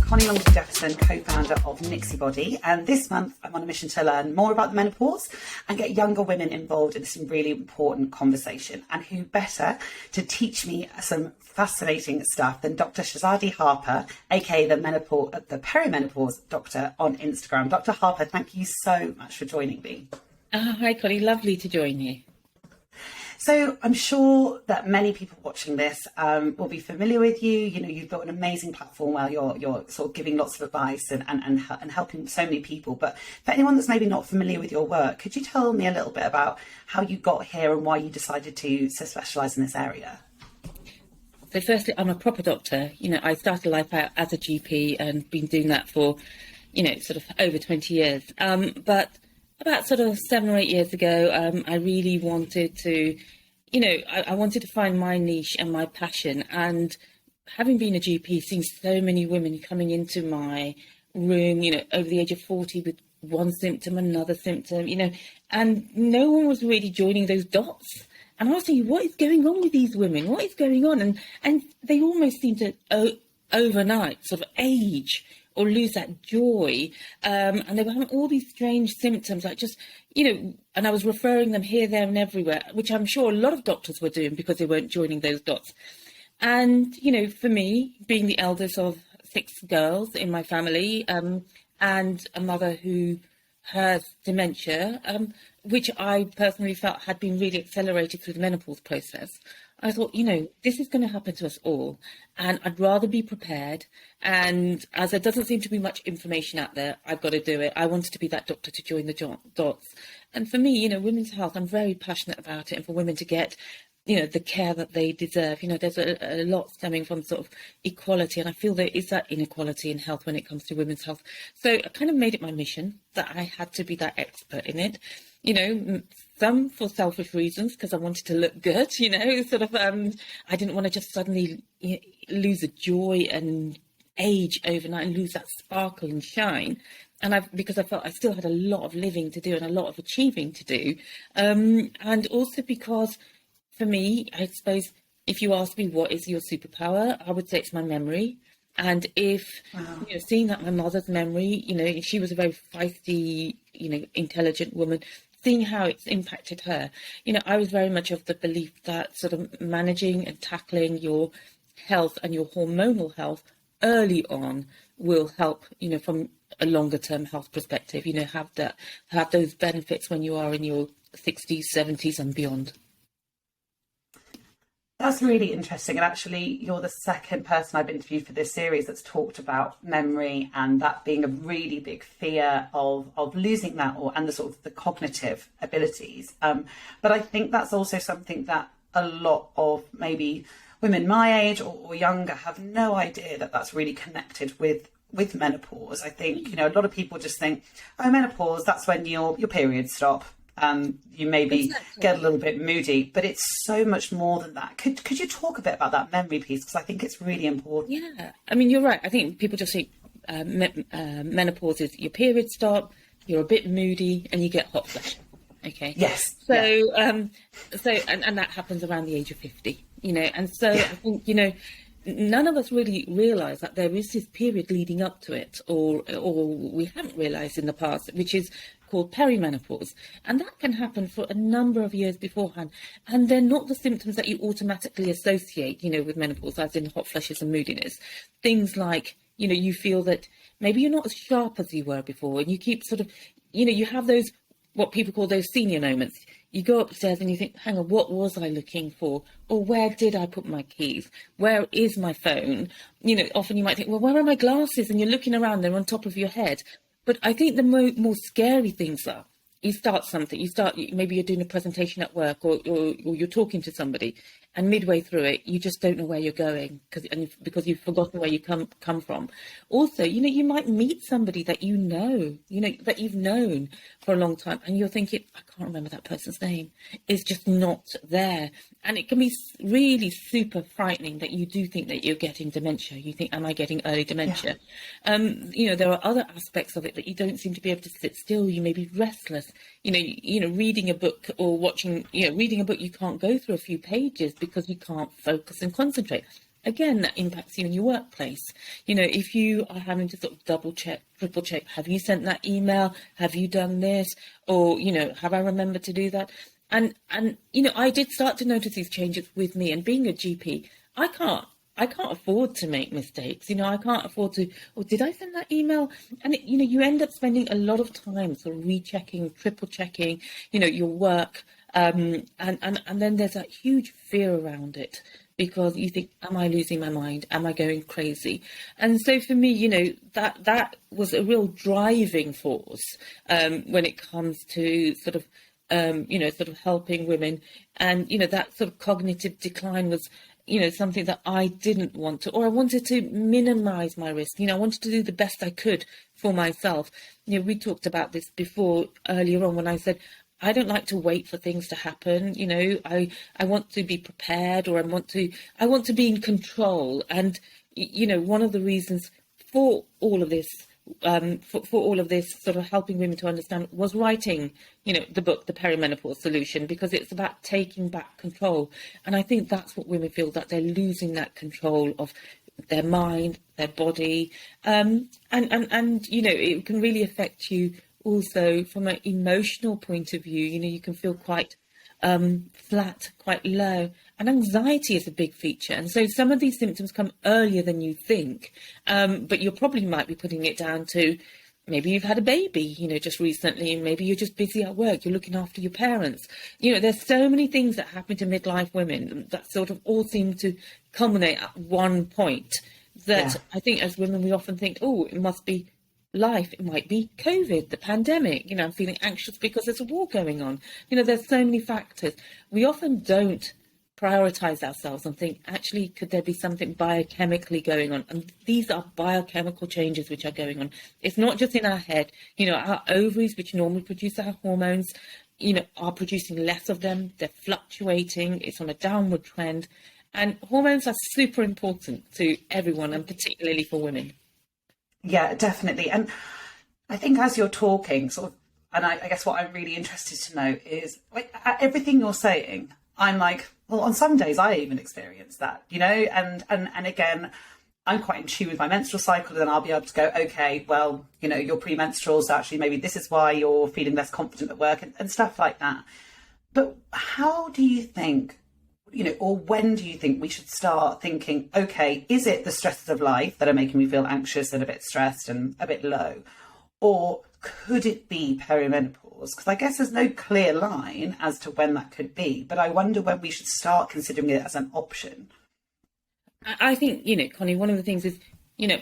Coni Jefferson, co-founder of Nixi Body, and this month I'm on a mission to learn more about the menopause and get younger women involved in some really important conversation. And who better to teach me some fascinating stuff than Dr Shahzadi Harper, aka the Perimenopause Doctor on Instagram. Dr Harper, thank you so much for joining me. Hi Coni, lovely to join you. So I'm sure that many people watching this will be familiar with you. You know, you've got an amazing platform where you're sort of giving lots of advice and helping so many people. But for anyone that's maybe not familiar with your work, could you tell me a little bit about how you got here and why you decided to specialise in this area? So firstly, I'm a proper doctor. You know, I started life out as a GP and been doing that for, sort of over 20 years. But about sort of 7 or 8 years ago, I really wanted to, I wanted to find my niche and my passion. And having been a GP, seeing so many women coming into my room, over the age of 40 with one symptom, another symptom, and no one was really joining those dots. And I was thinking, what is going on with these women? What is going on? And they almost seem to overnight sort of age or lose that joy. And they were having all these strange symptoms, like just, and I was referring them here, there and everywhere, which I'm sure a lot of doctors were doing because they weren't joining those dots. And, for me, being the eldest of 6 girls in my family, and a mother who has dementia, which I personally felt had been really accelerated through the menopause process, I thought, this is going to happen to us all, and I'd rather be prepared. And as there doesn't seem to be much information out there, I've got to do it. I wanted to be that doctor to join the dots. And for me, women's health, I'm very passionate about it, and for women to get, the care that they deserve. There's a lot stemming from sort of equality, and I feel there is that inequality in health when it comes to women's health. So I kind of made it my mission that I had to be that expert in it. Some for selfish reasons, because I wanted to look good, sort of, I didn't want to just suddenly lose the joy and age overnight and lose that sparkle and shine. And because I felt I still had a lot of living to do and a lot of achieving to do. And also because for me, I suppose, if you ask me what is your superpower, I would say it's my memory. And if, seeing that my mother's memory, she was a very feisty, intelligent woman, seeing how it's impacted her, I was very much of the belief that sort of managing and tackling your health and your hormonal health early on will help, from a longer term health perspective, have those benefits when you are in your 60s, 70s and beyond. That's really interesting. And actually, you're the second person I've interviewed for this series that's talked about memory and that being a really big fear of losing that and the sort of the cognitive abilities. But I think that's also something that a lot of maybe women my age or younger have no idea that that's really connected with menopause. I think, a lot of people just think, oh, menopause, that's when your periods stop. You maybe get a little bit moody, but it's so much more than that. Could you talk a bit about that memory piece? Because I think it's really important. Yeah, I mean, you're right. I think people just think menopause is your periods stop, you're a bit moody, and you get hot flash. Okay. Yes. So, and that happens around the age of 50. And so I think none of us really realise that there is this period leading up to it, or we haven't realised in the past, which is called perimenopause, and that can happen for a number of years beforehand, and they're not the symptoms that you automatically associate, with menopause, as in hot flushes and moodiness. Things like, you feel that maybe you're not as sharp as you were before, and you keep sort of, you have those, what people call those senior moments. You go upstairs and you think, hang on, what was I looking for? Or where did I put my keys? Where is my phone? Often you might think, well, where are my glasses? And you're looking around, they're on top of your head. But I think the more scary things are, you start something, maybe you're doing a presentation at work or you're talking to somebody, and midway through it, you just don't know where you're going because you've forgotten where you come from. Also, you might meet somebody that that you've known for a long time, and you're thinking, I can't remember that person's name. It's just not there. And it can be really super frightening that you do think that you're getting dementia. You think, am I getting early dementia? Yeah. There are other aspects of it that you don't seem to be able to sit still. You may be restless. Reading a book or watching, reading a book, you can't go through a few pages because you can't focus and concentrate. again, that impacts you in your workplace. If you are having to sort of double check, triple check, have you sent that email? Have you done this? Or, have I remembered to do that? And I did start to notice these changes with me, and being a GP, I can't afford to make mistakes. I can't afford to, or did I send that email? And, you end up spending a lot of time sort of rechecking, triple checking, your work. And then there's that huge fear around it, because you think, am I losing my mind? Am I going crazy? And so for me, that was a real driving force when it comes to sort of helping women. And, that sort of cognitive decline was, something that I didn't want to, or I wanted to minimize my risk. I wanted to do the best I could for myself. We talked about this before earlier on when I said, I don't like to wait for things to happen. I want to be prepared, or I want to be in control. And, one of the reasons for all of this, for all of this sort of helping women to understand, was writing, the book, The Perimenopause Solution, because it's about taking back control. And I think that's what women feel, that they're losing that control of their mind, their body. And it can really affect you also from an emotional point of view. You can feel quite flat, quite low, and anxiety is a big feature. And so some of these symptoms come earlier than you think, but you probably might be putting it down to maybe you've had a baby, just recently, and maybe you're just busy at work, you're looking after your parents. There's so many things that happen to midlife women that sort of all seem to culminate at one point that I think as women we often think, oh, it must be life, it might be COVID, the pandemic, I'm feeling anxious because there's a war going on. There's so many factors. We often don't prioritize ourselves and think, actually, could there be something biochemically going on? And these are biochemical changes which are going on. It's not just in our head. Our ovaries, which normally produce our hormones, are producing less of them. They're fluctuating. It's on a downward trend. And hormones are super important to everyone, and particularly for women. Yeah, definitely. And I think as you're talking, sort of, and I guess what I'm really interested to know is, like, everything you're saying, I'm like, well, on some days I even experience that, and again, I'm quite in tune with my menstrual cycle, and then I'll be able to go, okay, well, your premenstrual, so actually maybe this is why you're feeling less confident at work and stuff like that. But how do you think, or when do you think we should start thinking, okay, is it the stresses of life that are making me feel anxious and a bit stressed and a bit low? Or could it be perimenopause? Because I guess there's no clear line as to when that could be, but I wonder when we should start considering it as an option. I think, Connie, one of the things is,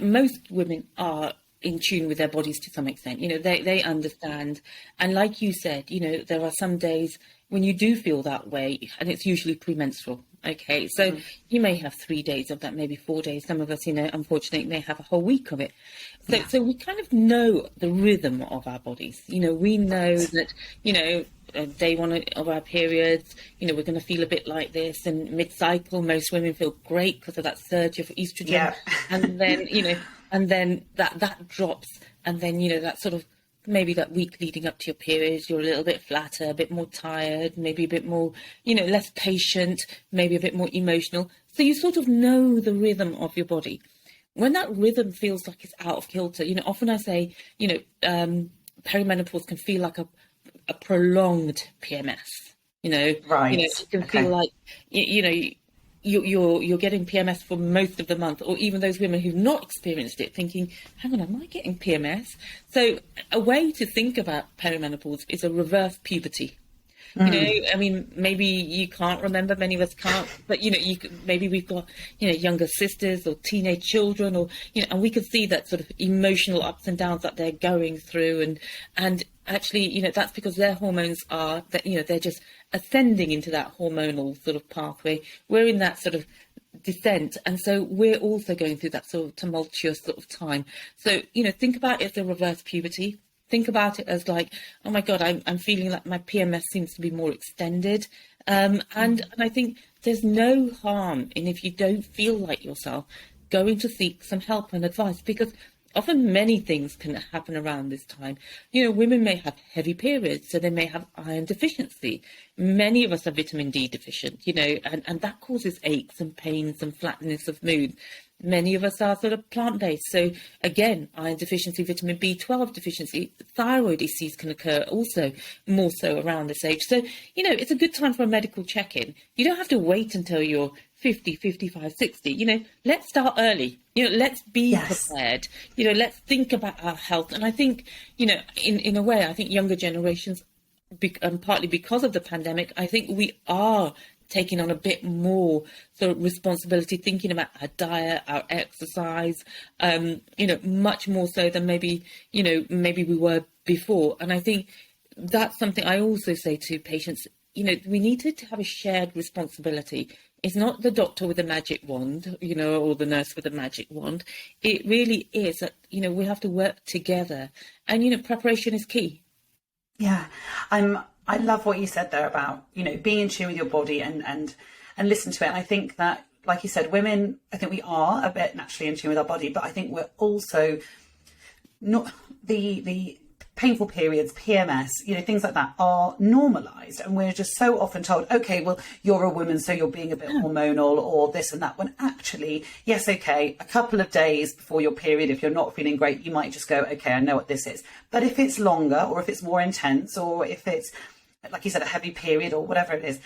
most women are in tune with their bodies to some extent. They understand. And like you said, there are some days when you do feel that way, and it's usually premenstrual. Okay, so you may have 3 days of that, maybe 4 days. Some of us, unfortunately, may have a whole week of it. So we kind of know the rhythm of our bodies. We know that, day one of our periods, we're going to feel a bit like this. And mid-cycle, most women feel great because of that surge of estrogen. Yeah. And then, and then that drops. And then, that sort of, maybe that week leading up to your periods, you're a little bit flatter, a bit more tired, maybe a bit more, less patient, maybe a bit more emotional. So you sort of know the rhythm of your body. When that rhythm feels like it's out of kilter, often I say, perimenopause can feel like a prolonged PMS, Right. It can feel like, you're getting PMS for most of the month, or even those women who've not experienced it thinking, hang on, am I getting PMS? So a way to think about perimenopause is a reverse puberty. Maybe you can't remember, many of us can't, but, maybe we've got, younger sisters or teenage children, or, and we can see that sort of emotional ups and downs that they're going through. And actually, that's because their hormones are, that they're just ascending into that hormonal sort of pathway. We're in that sort of descent. And so we're also going through that sort of tumultuous sort of time. So, think about it as a reverse puberty. Think about it as like, oh my God, I'm feeling like my PMS seems to be more extended. And I think there's no harm in, if you don't feel like yourself, going to seek some help and advice, because often many things can happen around this time. Women may have heavy periods, so they may have iron deficiency. Many of us are vitamin D deficient, and that causes aches and pains and flatness of mood. Many of us are sort of plant-based. So again, iron deficiency, vitamin B12 deficiency, thyroid issues can occur also more so around this age. So, it's a good time for a medical check-in. You don't have to wait until you're 50, 55, 60. Let's start early. Let's be prepared. Let's think about our health. And I think, in a way, I think younger generations, partly because of the pandemic, I think we are taking on a bit more sort of responsibility, thinking about our diet, our exercise, much more so than maybe we were before. And I think that's something I also say to patients, we need to have a shared responsibility. It's not the doctor with a magic wand, or the nurse with a magic wand. It really is that, we have to work together, and, preparation is key. Yeah, I love what you said there about, being in tune with your body and listen to it. And I think that, like you said, women, I think we are a bit naturally in tune with our body, but I think we're also not the painful periods, PMS, things like that are normalized. And we're just so often told, okay, well, you're a woman, so you're being a bit hormonal or this and that, when actually, yes, okay, a couple of days before your period, if you're not feeling great, you might just go, okay, I know what this is. But if it's longer, or if it's more intense, or if it's, like you said, a heavy period or whatever it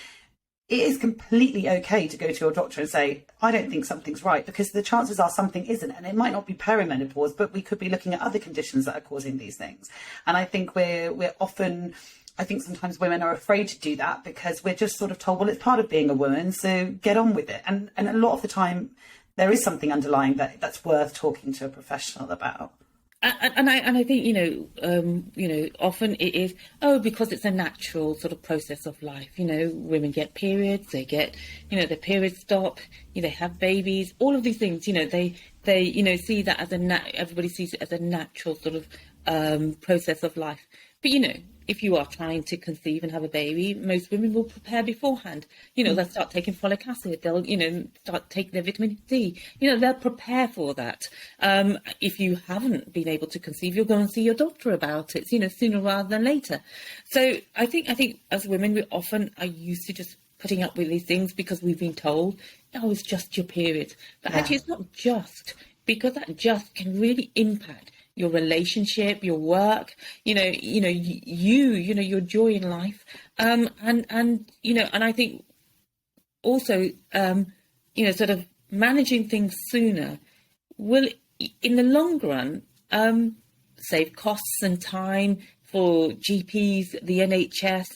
is completely okay to go to your doctor and say, I don't think something's right, because the chances are something isn't. And it might not be perimenopause, but we could be looking at other conditions that are causing these things. And I think we're often, I think sometimes women are afraid to do that because we're just sort of told, well, it's part of being a woman, so get on with it. And a lot of the time there is something underlying that's worth talking to a professional about. And I think, often it is, because it's a natural sort of process of life. Women get periods, they get, their periods stop, they have babies, all of these things, they see that as everybody sees it as a natural sort of process of life. But, if you are trying to conceive and have a baby, most women will prepare beforehand. They'll start taking folic acid. They'll, start taking their vitamin D. They'll prepare for that. If you haven't been able to conceive, you'll go and see your doctor about it, sooner rather than later. So I think as women, we often are used to just putting up with these things because we've been told, it's just your period. But actually, it's not just, because that just can really impact your relationship, your work, your joy in life. And I think also, sort of managing things sooner will, in the long run, save costs and time for GPs, the NHS.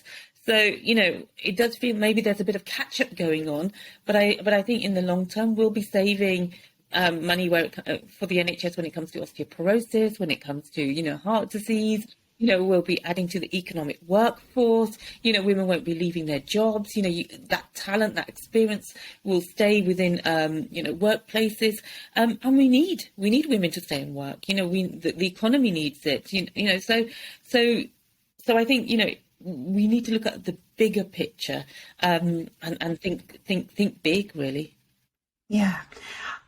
So, it does feel maybe there's a bit of catch up going on, but I think in the long term, we'll be saving money for the NHS when it comes to osteoporosis, when it comes to, heart disease. We'll be adding to the economic workforce. Women won't be leaving their jobs. That talent, that experience will stay within, workplaces. And we need women to stay and work. The economy needs it. So I think, we need to look at the bigger picture and think big, really. Yeah.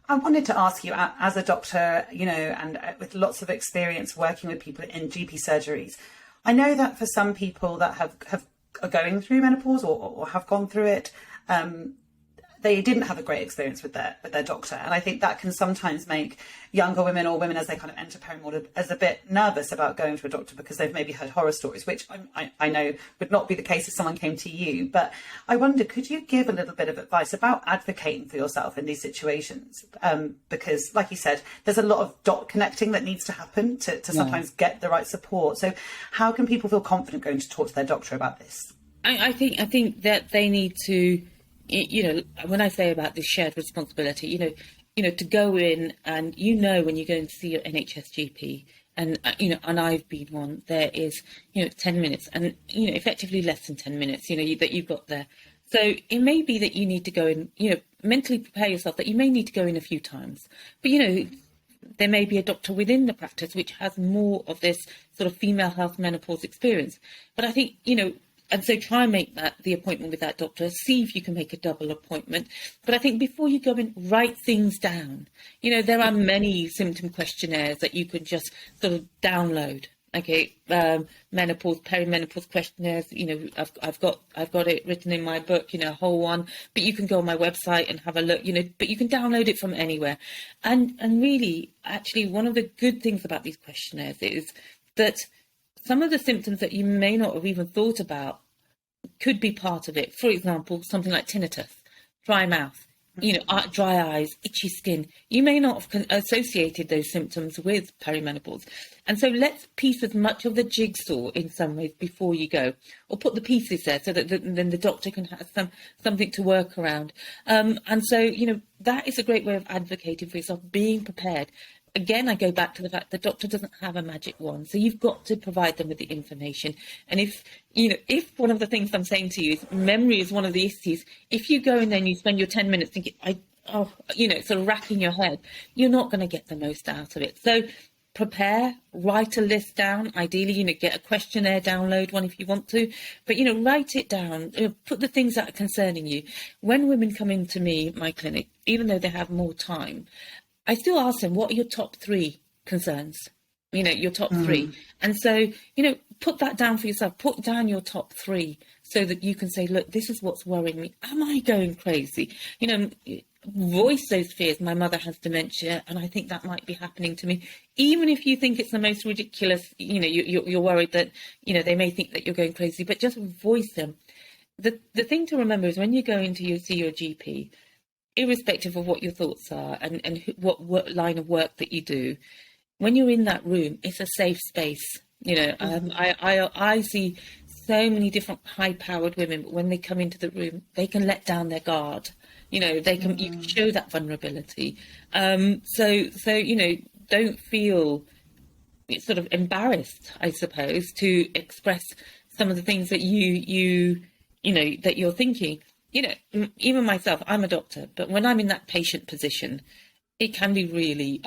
I wanted to ask you, as a doctor, and with lots of experience working with people in GP surgeries, I know that for some people that are going through menopause or have gone through it, they didn't have a great experience with their doctor. And I think that can sometimes make younger women or women as they kind of enter perimenopause as a bit nervous about going to a doctor because they've maybe heard horror stories, which I know would not be the case if someone came to you. But I wonder, could you give a little bit of advice about advocating for yourself in these situations? Because, like you said, there's a lot of dot connecting that needs to happen to sometimes get the right support. So how can people feel confident going to talk to their doctor about this? I think that they need to, when I say about this shared responsibility, to go in and, when you're going to see your NHS GP, and, and I've been one, there is, 10 minutes and, effectively less than 10 minutes, that you've got there. So it may be that you need to go in, mentally prepare yourself that you may need to go in a few times. But, there may be a doctor within the practice which has more of this sort of female health menopause experience. But I think, And so try and make that the appointment with that doctor, see if you can make a double appointment. But I think before you go in, write things down. You know, there are many symptom questionnaires that you can just sort of download. Okay, menopause, perimenopause questionnaires. You know, I've got it written in my book. You know, a whole one. But you can go on my website and have a look. You know, but you can download it from anywhere. And really, actually, one of the good things about these questionnaires is that some of the symptoms that you may not have even thought about could be part of it. For example, something like tinnitus, dry mouth, you know, dry eyes, itchy skin. You may not have associated those symptoms with perimenopause. And so let's piece as much of the jigsaw in some ways before you go, or put the pieces there so that then the doctor can have something to work around. And so, you know, that is a great way of advocating for yourself, being prepared. Again, I go back to the fact the doctor doesn't have a magic wand, so you've got to provide them with the information. And if one of the things I'm saying to you is memory is one of the issues, if you go in there and you spend your 10 minutes thinking, sort of racking your head, you're not going to get the most out of it. So prepare, write a list down. Ideally, you know, get a questionnaire, download one if you want to, but, you know, write it down, put the things that are concerning you. When women come into my clinic, even though they have more time, I still ask them, what are your top 3 concerns? You know, your top 3. And so, you know, put that down for yourself. Put down your top 3 so that you can say, look, this is what's worrying me. Am I going crazy? You know, voice those fears. My mother has dementia, and I think that might be happening to me. Even if you think it's the most ridiculous, you know, you're worried that, you know, they may think that you're going crazy, but just voice them. The thing to remember is when you go into see your GP, irrespective of what your thoughts are and what line of work that you do, when you're in that room, it's a safe space. You know, I see so many different high-powered women, but when they come into the room, they can let down their guard. You know, you can show that vulnerability. So you know, don't feel sort of embarrassed, I suppose, to express some of the things that you know that you're thinking. You know, even myself, I'm a doctor, but when I'm in that patient position, it can be really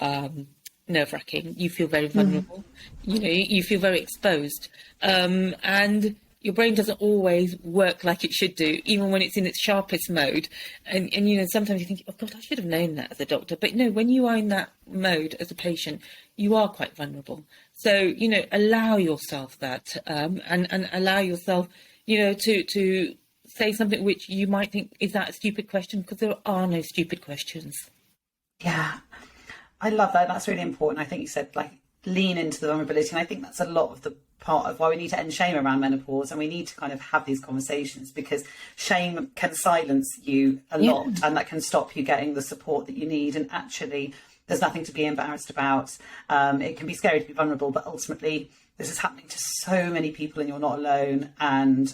nerve-wracking. You feel very vulnerable. You know, you feel very exposed. And your brain doesn't always work like it should do, even when it's in its sharpest mode. And you know, sometimes you think, oh, God, I should have known that as a doctor. But no, when you are in that mode as a patient, you are quite vulnerable. So, you know, allow yourself that and allow yourself, you know, to say something which you might think, is that a stupid question? Because there are no stupid questions. Yeah, I love that. That's really important. I think you said, like, lean into the vulnerability. And I think that's a lot of the part of why we need to end shame around menopause, and we need to kind of have these conversations, because shame can silence you a lot, and that can stop you getting the support that you need. And actually, there's nothing to be embarrassed about. It can be scary to be vulnerable, but ultimately this is happening to so many people and you're not alone, and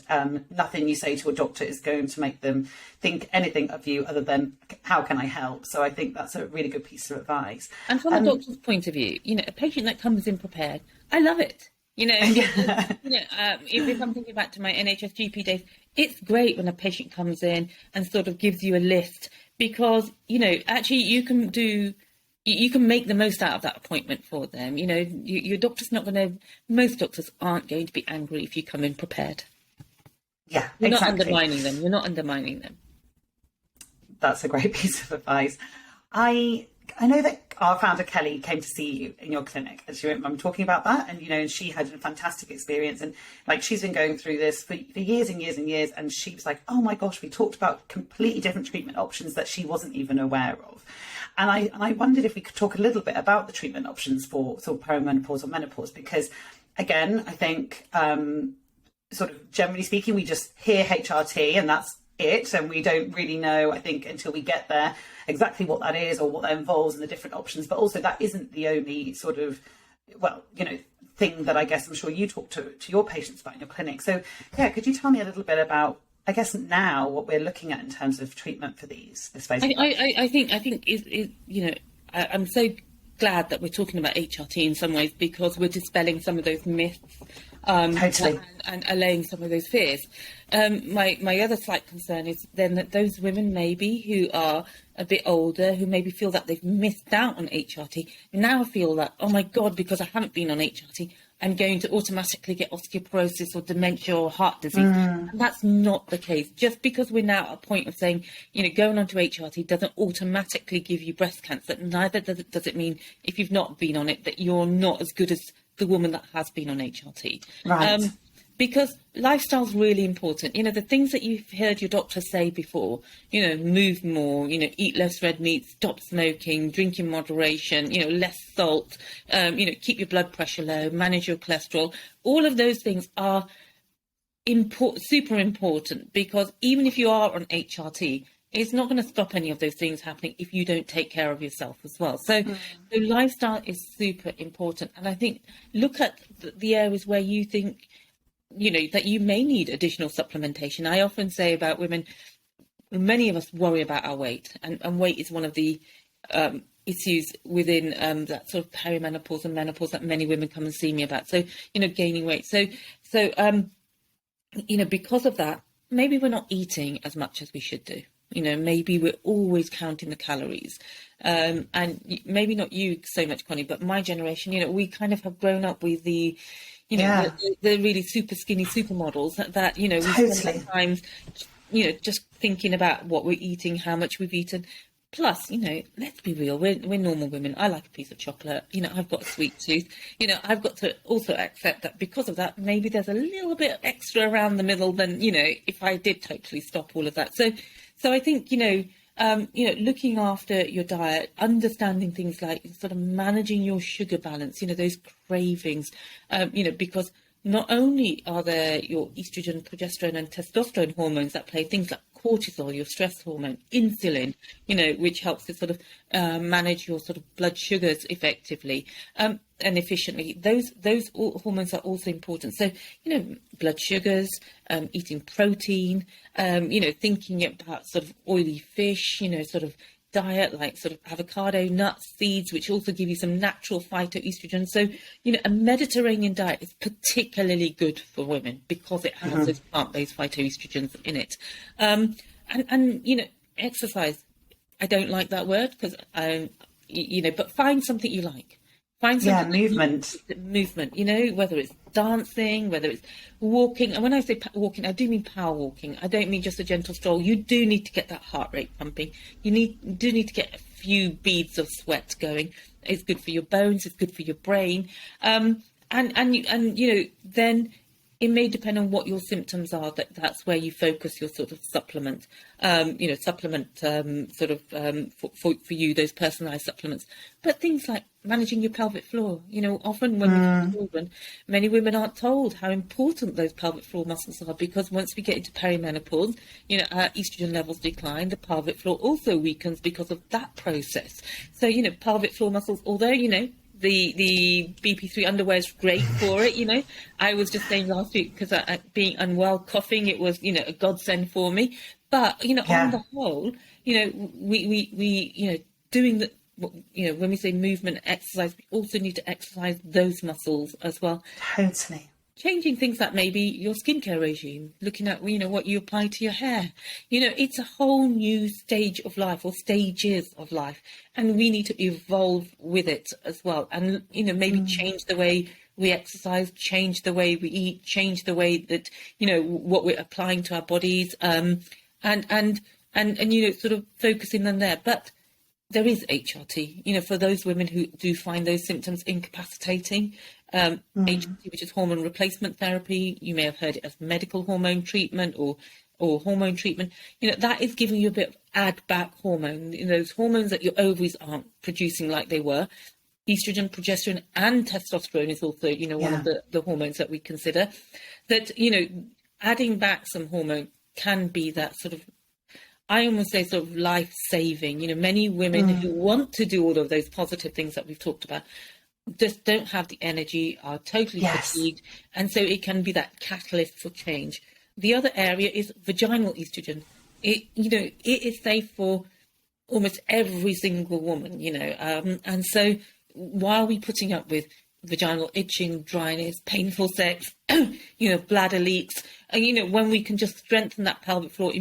nothing you say to a doctor is going to make them think anything of you other than, how can I help? So I think that's a really good piece of advice. And from a doctor's point of view, you know, a patient that comes in prepared, I love it. You know, if I'm thinking back to my NHS GP days, it's great when a patient comes in and sort of gives you a list, because, you know, actually you can make the most out of that appointment for them. You know, your doctor's not going to, most doctors aren't going to be angry if you come in prepared. Yeah, You're exactly. not undermining them. You're not undermining them. That's a great piece of advice. I know that our founder Kelly came to see you in your clinic, as you remember talking about that, and, you know, she had a fantastic experience, and, like, she's been going through this for years and years and years, and she was like, oh my gosh, we talked about completely different treatment options that she wasn't even aware of. And I wondered if we could talk a little bit about the treatment options for sort of perimenopause or menopause, because, again, I think sort of generally speaking, we just hear HRT and that's it, and we don't really know, I think, until we get there, exactly what that is or what that involves and the different options. But also, that isn't the only sort of, well, you know, thing that I guess I'm sure you talk to your patients about in your clinic. So yeah, could you tell me a little bit about, I guess, now what we're looking at in terms of treatment for this phase? I think is you know, I'm so glad that we're talking about HRT in some ways, because we're dispelling some of those myths. Totally. And allaying some of those fears. My other slight concern is then that those women maybe who are a bit older, who maybe feel that they've missed out on HRT, now feel that, oh my God, because I haven't been on HRT, I'm going to automatically get osteoporosis or dementia or heart disease. And that's not the case. Just because we're now at a point of saying, going onto HRT doesn't automatically give you breast cancer. Neither does it mean, if you've not been on it, that you're not as good as the woman that has been on HRT. Right. Because lifestyle's really important. The things that you've heard your doctor say before, move more, eat less red meat, stop smoking, drink in moderation, less salt, keep your blood pressure low, manage your cholesterol. All of those things are super important, because even if you are on HRT, it's not going to stop any of those things happening if you don't take care of yourself as well. So the lifestyle is super important. And I think, look at the areas where you think, that you may need additional supplementation. I often say about women, many of us worry about our weight, and weight is one of the issues within that sort of perimenopause and menopause that many women come and see me about. So, gaining weight. So, because of that, maybe we're not eating as much as we should do. Maybe we're always counting the calories. And maybe not you so much, Coni, but my generation, we kind of have grown up with the the really super skinny supermodels that we spend our times, just thinking about what we're eating, how much we've eaten. Plus, let's be real, we're normal women. I like a piece of chocolate. I've got a sweet tooth. I've got to also accept that because of that, maybe there's a little bit extra around the middle than, if I did totally stop all of that. So I think, looking after your diet, understanding things like sort of managing your sugar balance, those cravings, because not only are there your estrogen, progesterone and testosterone hormones that play, things like cortisol, your stress hormone, insulin, which helps to sort of manage your sort of blood sugars effectively and efficiently. Those hormones are also important. So, blood sugars, eating protein, thinking about sort of oily fish, sort of diet like sort of avocado, nuts, seeds, which also give you some natural phytoestrogen. So, a Mediterranean diet is particularly good for women because it has those plant-based phytoestrogens in it. And exercise. I don't like that word because, but find something you like. Find something movement, whether it's dancing, whether it's walking. And when I say walking, I do mean power walking. I don't mean just a gentle stroll. You do need to get that heart rate pumping. You do need to get a few beads of sweat going. It's good for your bones. It's good for your brain. Then it may depend on what your symptoms are. That's where you focus your sort of supplement. For you, those personalised supplements. But things like managing your pelvic floor. Often when we have children, many women aren't told how important those pelvic floor muscles are, because once we get into perimenopause, our estrogen levels decline. The pelvic floor also weakens because of that process. So, pelvic floor muscles, although, the BP3 underwear is great for it. I was just saying last week, because being unwell, coughing, it was, a godsend for me. But, on the whole, we doing the, when we say movement, exercise, we also need to exercise those muscles as well. Totally. Changing things like maybe your skincare regime, looking at, what you apply to your hair. It's a whole new stage of life, or stages of life, and we need to evolve with it as well. And, maybe change the way we exercise, change the way we eat, change the way that, what we're applying to our bodies, and sort of focusing on there. But there is HRT, for those women who do find those symptoms incapacitating. HRT, which is hormone replacement therapy. You may have heard it as medical hormone treatment or hormone treatment. That is giving you a bit of add back hormone, those hormones that your ovaries aren't producing like they were. Estrogen, progesterone and testosterone is also, one of the hormones that we consider. That, adding back some hormone can be that sort of, I almost say sort of life-saving. Many women who want to do all of those positive things that we've talked about just don't have the energy, are totally fatigued, and so it can be that catalyst for change. The other area is vaginal estrogen. It is safe for almost every single woman, and so why are we putting up with vaginal itching, dryness, painful sex, bladder leaks, and when we can just strengthen that pelvic floor,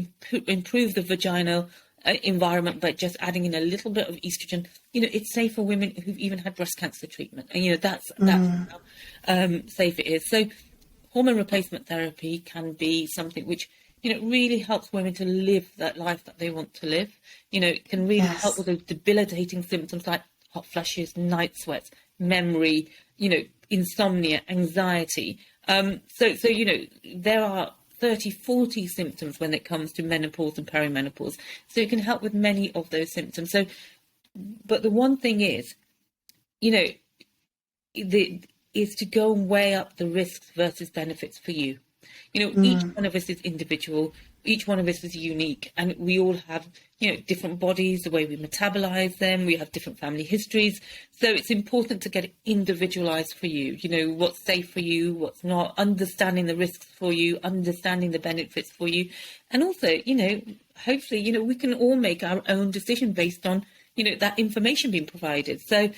improve the vaginal environment, but just adding in a little bit of estrogen, it's safe for women who've even had breast cancer treatment. And, that's how safe it is. So hormone replacement therapy can be something which, really helps women to live that life that they want to live. It can really help with those debilitating symptoms like hot flushes, night sweats, memory, insomnia, anxiety. So there are 30, 40 symptoms when it comes to menopause and perimenopause. So it can help with many of those symptoms. So, but the one thing is, is to go and weigh up the risks versus benefits for you. Each one of us is individual, each one of us is unique, and we all have, different bodies, the way we metabolize them, we have different family histories. So it's important to get it individualized for you, what's safe for you, what's not, understanding the risks for you, understanding the benefits for you. And also, hopefully, we can all make our own decision based on, that information being provided. So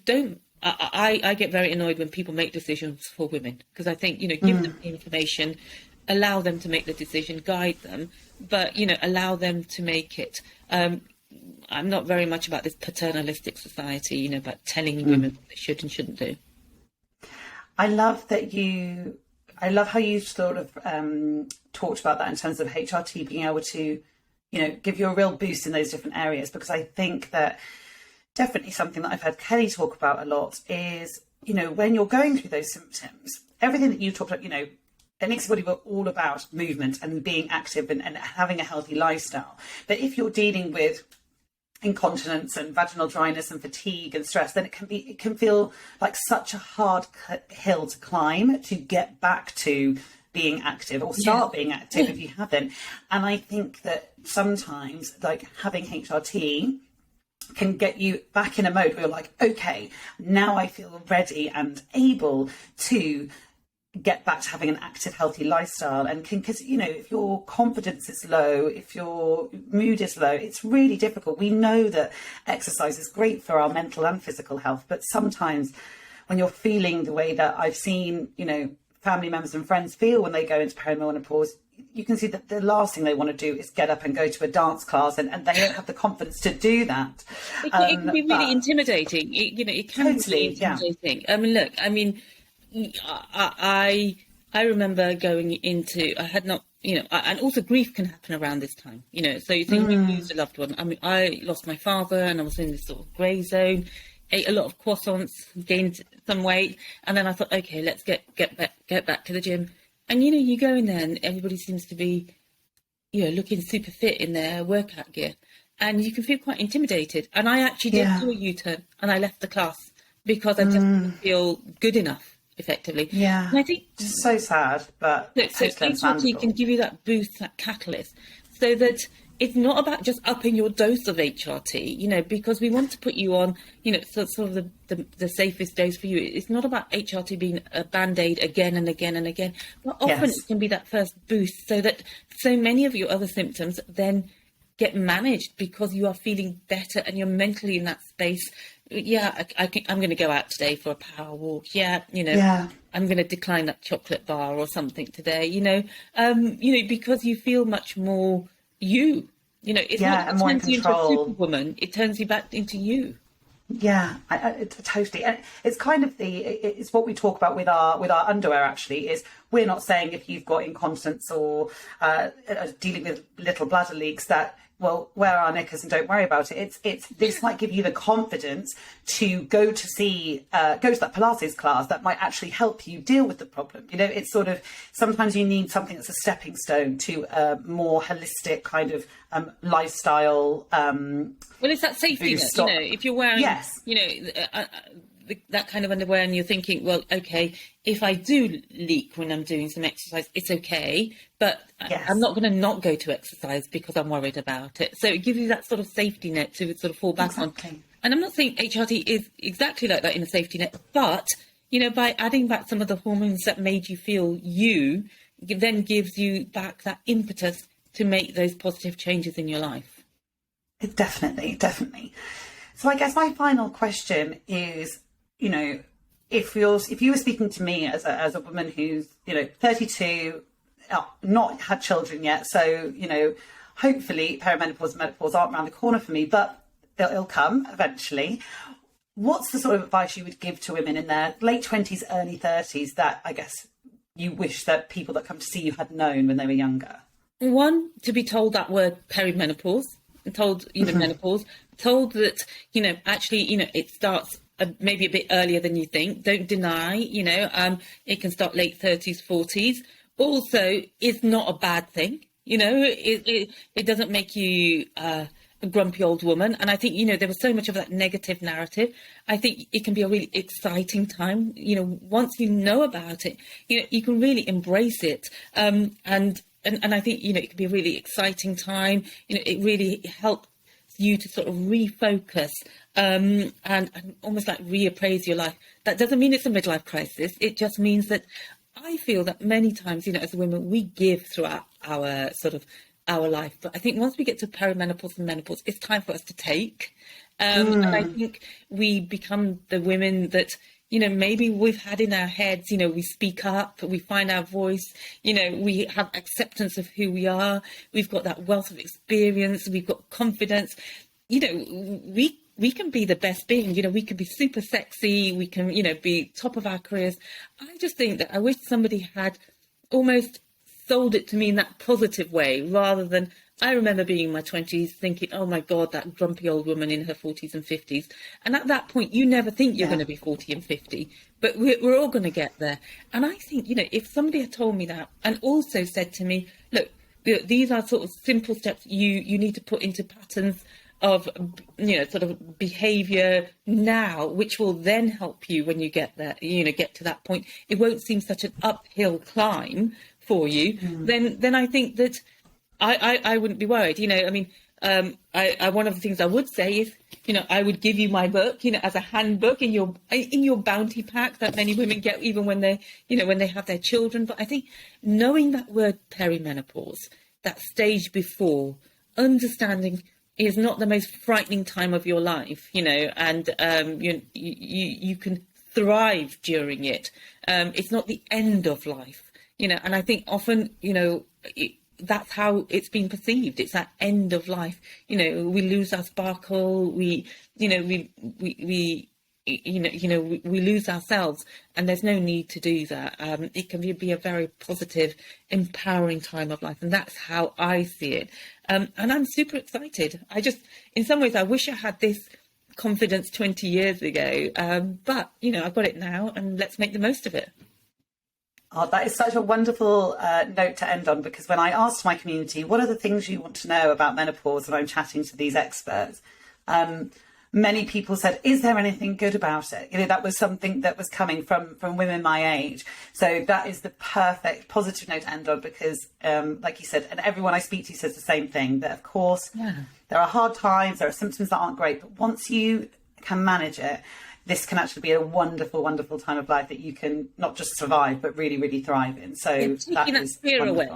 don't, I get very annoyed when people make decisions for women, because I think, give them the information, allow them to make the decision, guide them, but, allow them to make it. I'm not very much about this paternalistic society, about telling women what they should and shouldn't do. I love how you sort of talked about that in terms of HRT being able to, give you a real boost in those different areas, because I think that definitely something that I've heard Kelly talk about a lot is, when you're going through those symptoms, everything that you talked about, at Nixi Body, we're all about movement and being active and having a healthy lifestyle. But if you're dealing with incontinence and vaginal dryness and fatigue and stress, then it can feel like such a hard hill to climb to get back to being active or start being active if you haven't. And I think that sometimes, like, having HRT can get you back in a mode where you're like, okay, now I feel ready and able to get back to having an active, healthy lifestyle. And because, if your confidence is low, if your mood is low, it's really difficult. We know that exercise is great for our mental and physical health, but sometimes when you're feeling the way that I've seen, family members and friends feel when they go into perimenopause, you can see that the last thing they want to do is get up and go to a dance class, and they don't have the confidence to do that. It can be really intimidating. It can totally, be intimidating. Yeah. I mean, look, I remember going into, I had not, and also grief can happen around this time, so you think you lose a loved one. I mean, I lost my father and I was in this sort of grey zone, ate a lot of croissants, gained some weight, and then I thought, okay, let's get back to the gym. And, you go in there and everybody seems to be, looking super fit in their workout gear. And you can feel quite intimidated. And I actually did do a U-turn and I left the class because I just didn't feel good enough, effectively. Yeah. And I think it's so sad, but so HRT can give you that boost, that catalyst, so that it's not about just upping your dose of HRT, because we want to put you on, sort of the safest dose for you. It's not about HRT being a Band-Aid again and again and again. But often it can be that first boost, so that so many of your other symptoms then get managed because you are feeling better and you're mentally in that space. Yeah, I'm going to go out today for a power walk. I'm going to decline that chocolate bar or something today, because you feel much more you, it's not that turns you into a superwoman, it turns you back into you. Yeah, totally. And it's kind of it's what we talk about with our underwear, actually, is we're not saying if you've got incontinence or dealing with little bladder leaks that, well, wear our knickers and don't worry about it. This might give you the confidence to go to that Pilates class that might actually help you deal with the problem. It's sort of, sometimes you need something that's a stepping stone to a more holistic kind of lifestyle. Well, it's that safety net, if you're wearing, that kind of underwear and you're thinking, well, okay, if I do leak when I'm doing some exercise, it's okay, but I'm not going to not go to exercise because I'm worried about it. So it gives you that sort of safety net to sort of fall back on. And I'm not saying HRT is exactly like that in a safety net, but, by adding back some of the hormones that made you feel you, then gives you back that impetus to make those positive changes in your life. Definitely. So I guess my final question is, if you were speaking to me as a woman who's 32, not had children yet, so hopefully perimenopause and menopause aren't around the corner for me, but it'll come eventually. What's the sort of advice you would give to women in their late 20s, early 30s that I guess you wish that people that come to see you had known when they were younger? One, to be told that word perimenopause, told even menopause, told that, actually, it starts maybe a bit earlier than you think. Don't deny, it can start late 30s, 40s. Also, it's not a bad thing. It doesn't make you a grumpy old woman. And I think, there was so much of that negative narrative. I think it can be a really exciting time. Once you know about it, you can really embrace it. And I think, it can be a really exciting time. It really helps you to sort of refocus and almost like reappraise your life. That doesn't mean it's a midlife crisis. It just means that I feel that many times, as women, we give throughout our our life. But I think once we get to perimenopause and menopause, it's time for us to take. And I think we become the women that, maybe we've had in our heads, we speak up, we find our voice, we have acceptance of who we are. We've got that wealth of experience. We've got confidence. We can be the best being, we can be super sexy. We can, be top of our careers. I just think that I wish somebody had almost sold it to me in that positive way, rather than, I remember being in my 20s thinking, oh my God, that grumpy old woman in her 40s and 50s. And at that point, you never think you're going to be 40 and 50, but we're all going to get there. And I think, if somebody had told me that and also said to me, look, these are sort of simple steps you need to put into patterns of, sort of behavior now, which will then help you when you get there, get to that point. It won't seem such an uphill climb for you. Then I think that I wouldn't be worried. One of the things I would say is, I would give you my book, as a handbook in your bounty pack that many women get, even when they, when they have their children. But I think knowing that word perimenopause, that stage before, understanding is not the most frightening time of your life, and you can thrive during it. It's not the end of life. And I think often, that's how it's been perceived. It's that end of life. We lose our sparkle. We lose ourselves, and there's no need to do that. It can be a very positive, empowering time of life, and that's how I see it. And I'm super excited. In some ways, I wish I had this confidence 20 years ago, but I've got it now, and let's make the most of it. Oh, that is such a wonderful note to end on, because when I asked my community, what are the things you want to know about menopause, and I'm chatting to these experts, many people said, is there anything good about it? That was something that was coming from women my age. So that is the perfect positive note to end on, because like you said, and everyone I speak to says the same thing, that of course there are hard times, there are symptoms that aren't great, but once you can manage it, this can actually be a wonderful, wonderful time of life that you can not just survive, but really, really thrive in. So taking that fear away,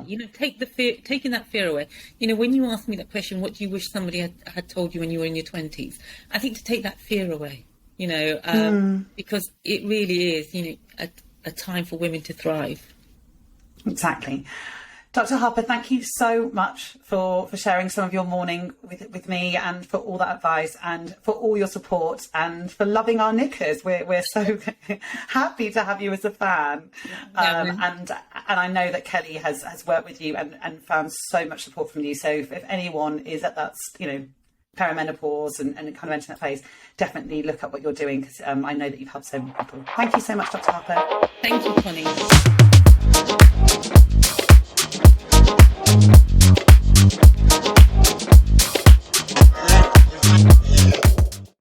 taking that fear away. When you asked me that question, what do you wish somebody had told you when you were in your 20s? I think to take that fear away, because it really is, a time for women to thrive. Exactly. Dr. Harper, thank you so much for sharing some of your morning with me, and for all that advice, and for all your support, and for loving our knickers. We're so happy to have you as a fan. And I know that Kelly has worked with you and found so much support from you. So if anyone is at that, perimenopause and kind of entering that phase, definitely look at what you're doing, because I know that you've helped so many people. Thank you so much, Dr. Harper. Thank you, Coni.